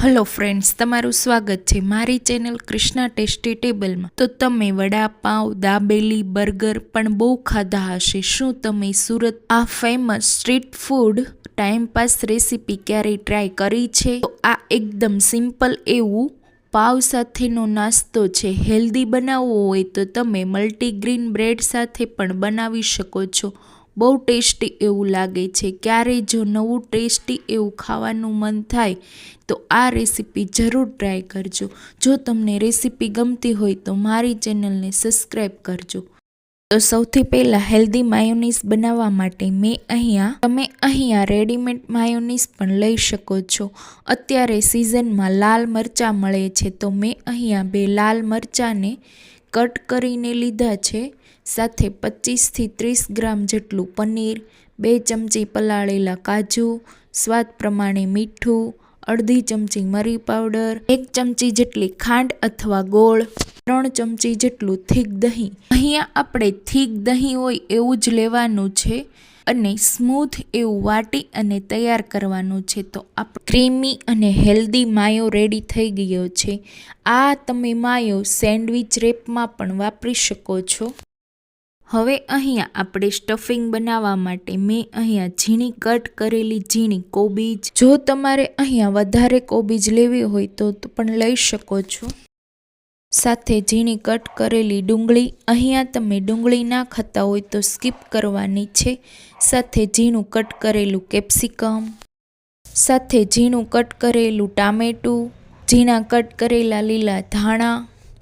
Hello friends, तमारू स्वागत है मारी चेनल कृष्णा टेस्टी टेबल में। तो तमे वडापाव, दाबेली, बर्गर पण बहु खाधा हशे। शुं तमे सूरत आ famous street food time pass recipe क्यारे ट्राय करी छे? तो आ एकदम सिंपल एवं पाव સાથેનો નાસ્તો છે। હેલ્ધી બનાવવો હોય તો તમે મલ્ટીગ્રેન બ્રેડ સાથે પણ બનાવી શકો છો। બહુ ટેસ્ટી એવું લાગે છે। ક્યારેય જો નવું ટેસ્ટી એવું ખાવાનું મન થાય તો આ રેસીપી જરૂર ટ્રાય કરજો। જો તમને રેસીપી ગમતી હોય તો મારી ચેનલને સબસ્ક્રાઈબ કરજો। તો સૌથી પહેલાં હેલ્ધી માયોનીઝ બનાવવા માટે તમે અહીંયા રેડીમેડ માયોનીઝ પણ લઈ શકો છો। અત્યારે સિઝનમાં લાલ મરચાં મળે છે, તો મેં અહીંયા 2 લાલ મરચાંને કટ કરીને લીધા છે। સાથે 25 થી 30 ગ્રામ જેટલું પનીર, 2 ચમચી પલાળેલા કાજુ, સ્વાદ પ્રમાણે મીઠું, અડધી ચમચી મરી પાવડર, 1 ચમચી જેટલી ખાંડ અથવા ગોળ, 3 ચમચી જેટલું થીક દહીં। અહીંયા આપણે થીક દહીં હોય એવું જ લેવાનું છે અને સ્મૂથ એવું વાટી અને તૈયાર કરવાનું છે। તો આપણે ક્રીમી અને હેલ્ધી માયો રેડી થઈ ગયો છે। આ તમે માયો સેન્ડવિચ રેપમાં પણ વાપરી શકો છો। હવે અહીંયા આપણે સ્ટફિંગ બનાવવા માટે મેં અહીંયા ઝીણી કટ કરેલી ઝીણી કોબીજ, જો તમારે અહીંયા વધારે કોબીજ લેવી હોય તો પણ લઈ શકો છો। સાથે ઝીણી કટ કરેલી ડુંગળી, અહીંયા તમે ડુંગળી ના ખાતા હોય તો સ્કીપ કરવાની છે। સાથે ઝીણું કટ કરેલું કેપ્સિકમ, સાથે ઝીણું કટ કરેલું ટામેટું, ઝીણા કટ કરેલા લીલા ધાણા।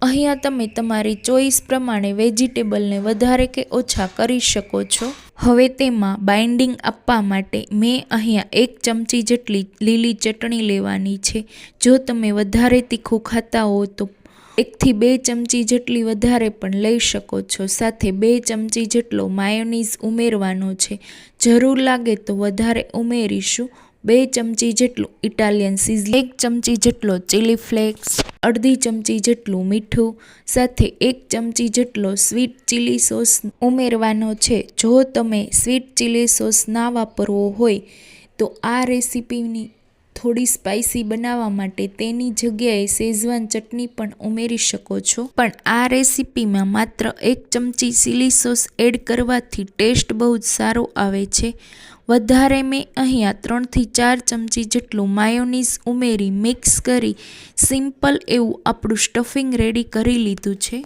અહીંયા તમે તમારી ચોઈસ પ્રમાણે વેજીટેબલને વધારે કે ઓછા કરી શકો છો। હવે તેમાં બાઇન્ડિંગ આપવા માટે મેં અહીંયા 1 ચમચી જેટલી લીલી ચટણી લેવાની છે। જો તમે વધારે તીખું ખાતા હો તો 1 થી 2 ચમચી જેટલી વધારે પણ લઈ શકો છો। સાથે 2 ચમચી જેટલો માયોનીઝ ઉમેરવાનો છે, જરૂર લાગે તો વધારે ઉમેરીશું। 2 ચમચી જેટલું ઇટાલિયન સિઝલિંગ, 1 ચમચી જેટલો ચીલી ફ્લેક્સ, અડધી ચમચી જેટલું મીઠું, સાથે 1 ચમચી જેટલો સ્વીટ ચીલી સોસ ઉમેરવાનો છે। જો તમે સ્વીટ ચીલી સોસ ના વાપરવો હોય તો આ રેસીપીની થોડી સ્પાઇસી બનાવવા માટે તેની જગ્યાએ શેઝવાન ચટણી પણ ઉમેરી શકો છો। પણ આ રેસીપીમાં માત્ર 1 ચમચી ચીલી સોસ એડ કરવાથી ટેસ્ટ બહુ જ સારો આવે છે। વધારે મેં અહીંયા 3 થી 4 ચમચી જેટલું માયોનીઝ ઉમેરી મિક્સ કરી સિમ્પલ એવું આપણું સ્ટફિંગ રેડી કરી લીધું છે।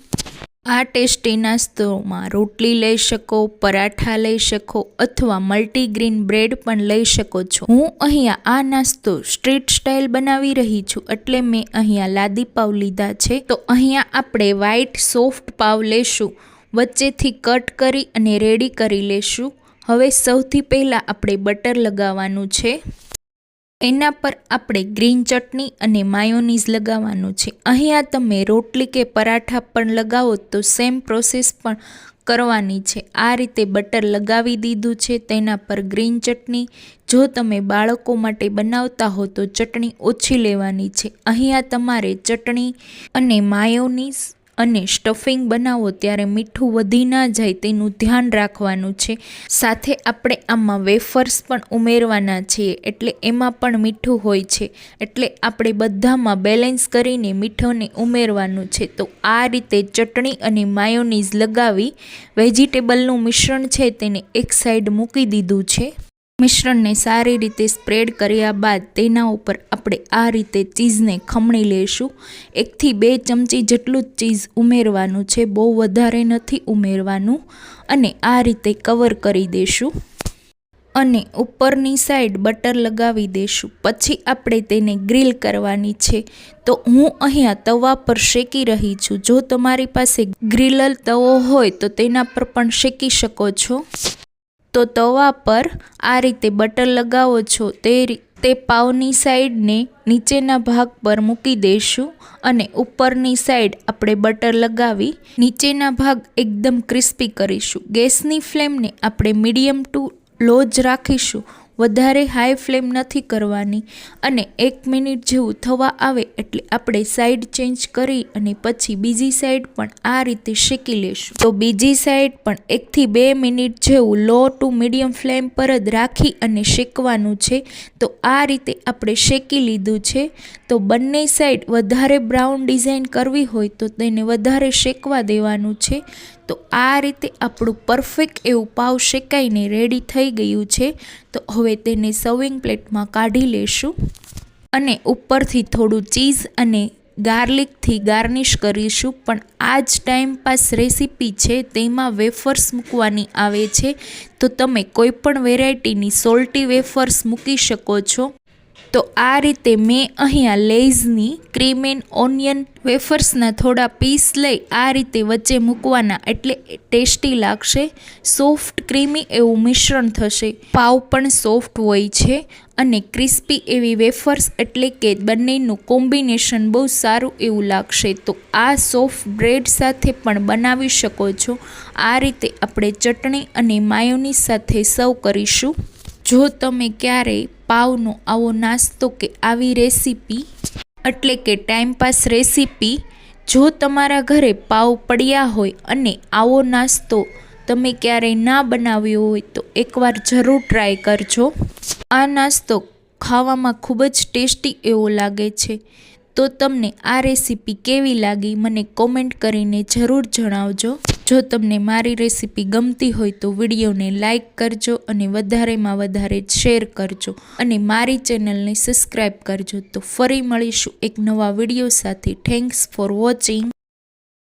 આ ટેસ્ટી નાસ્તોમાં રોટલી લઈ શકો, પરાઠા લઈ શકો અથવા મલ્ટીગ્રેન બ્રેડ પણ લઈ શકો છો। હું અહીંયા આ નાસ્તો સ્ટ્રીટ સ્ટાઇલ બનાવી રહી છું, એટલે મેં અહીંયા લાદી પાવ લીધા છે। તો અહીંયા આપણે વ્હાઈટ સોફ્ટ પાવ લેશું, વચ્ચેથી કટ કરી અને રેડી કરી લેશું। હવે સૌથી પહેલાં આપણે બટર લગાવવાનું છે, એના પર આપણે ગ્રીન ચટણી અને માયોનીઝ લગાવવાનું છે। અહીંયા તમે રોટલી કે પરાઠા પણ લગાવો તો સેમ પ્રોસેસ પણ કરવાની છે। આ રીતે બટર લગાવી દીધું છે, તેના પર ગ્રીન ચટણી, જો તમે બાળકો માટે બનાવતા હો તો ચટણી ઓછી લેવાની છે। અહીંયા તમારે ચટણી અને માયોનીઝ અને સ્ટફિંગ બનાવો ત્યારે મીઠું વધી ના જાય તેનું ધ્યાન રાખવાનું છે। સાથે આપણે આમાં વેફર્સ પણ ઉમેરવાના છીએ, એટલે એમાં પણ મીઠું હોય છે, એટલે આપણે બધામાં બેલેન્સ કરીને મીઠુંને ઉમેરવાનું છે। તો આ રીતે ચટણી અને માયોનીઝ લગાવી વેજીટેબલનું મિશ્રણ છે તેને એક સાઈડ મૂકી દીધું છે। મિશ્રણને સારી રીતે સ્પ્રેડ કર્યા બાદ તેના ઉપર આપણે આ રીતે ચીઝને ખમણી લેશું। 1 થી 2 ચમચી જેટલું જ ચીઝ ઉમેરવાનું છે, બહુ વધારે નથી ઉમેરવાનું, અને આ રીતે કવર કરી દેશું અને ઉપરની સાઈડ બટર લગાવી દેશું। પછી આપણે તેને ગ્રીલ કરવાની છે, તો હું અહીંયા તવા પર શેકી રહી છું। જો તમારી પાસે ગ્રીલર તવો હોય તો તેના પર પણ શેકી શકો છો। તો તવા પર આ રીતે બટર લગાવો છો તે પાવની સાઈડને નીચેના ભાગ પર મૂકી દઈશું અને ઉપરની સાઈડ આપણે બટર લગાવી નીચેના ભાગ એકદમ ક્રિસ્પી કરીશું। ગેસની ફ્લેમને આપણે મીડિયમ ટુ લો જ રાખીશું, વધારે હાઈ ફ્લેમ નથી કરવાની અને 1 મિનિટ જેવું થવા આવે એટલે આપણે સાઈડ ચેન્જ કરી અને પછી બીજી સાઈડ પણ આ રીતે શેકી લેશું. તો બીજી સાઈડ પણ 1 થી 2 મિનિટ જેવું લો ટુ મીડિયમ ફ્લેમ પર જ રાખી અને શેકવાનું છે. તો આ રીતે આપણે શેકી લીધું છે. તો બંને સાઈડ વધારે બ્રાઉન ડિઝાઇન કરવી હોય તો તેને વધારે શેકવા દેવાનું છે. તો આ રીતે આપણું પરફેક્ટ એવું પાવ શેકાઈને રેડી થઈ ગયું છે. તો હવે તેને સર્વિંગ પ્લેટમાં કાઢી લેશું અને ઉપરથી થોડું ચીઝ અને ગાર્લિકથી ગાર્નિશ કરીશું. પણ આ જ ટાઈમ પાસ રેસીપી છે, તેમાં વેફર્સ મૂકવાની આવે છે. તો તમે કોઈ પણ વેરાયટીની સોલ્ટી વેફર્સ મૂકી શકો છો. તો આ રીતે મેં અહીંયા લેઝની ક્રીમ એન્ડ ઓનિયન વેફર્સના થોડા પીસ લઈ આ રીતે વચ્ચે મૂકવાના, એટલે ટેસ્ટી લાગશે. સોફ્ટ ક્રીમી એવું મિશ્રણ થશે. પાવ પણ સોફ્ટ હોય છે અને ક્રિસ્પી એવી વેફર્સ, એટલે કે બંનેનું કોમ્બિનેશન બહુ સારું એવું લાગશે. તો આ સોફ્ટ બ્રેડ સાથે પણ બનાવી શકો છો. આ રીતે આપણે ચટણી અને માયોનીઝ સાથે સર્વ કરીશું. જો તમે ક્યારેય પાવનો આવો નાસ્તો કે આવી રેસીપી, એટલે કે ટાઈમપાસ રેસીપી, જો તમારા ઘરે પાવ પડ્યા હોય અને આવો નાસ્તો તમે ક્યારેય ના બનાવ્યો હોય તો એકવાર જરૂર ટ્રાય કરજો. આ નાસ્તો ખાવામાં ખૂબ જ ટેસ્ટી એવો લાગે છે. તો તમને આ રેસીપી કેવી લાગી મને કોમેન્ટ કરીને જરૂર જણાવજો. જો તમને મારી રેસીપી ગમતી હોય તો વિડીયોને લાઈક કરજો અને વધારેમાં વધારે શેર કરજો અને મારી ચેનલને સબસ્ક્રાઈબ કરજો. તો ફરી મળીશું એક નવા વિડીયો સાથે. Thanks for watching.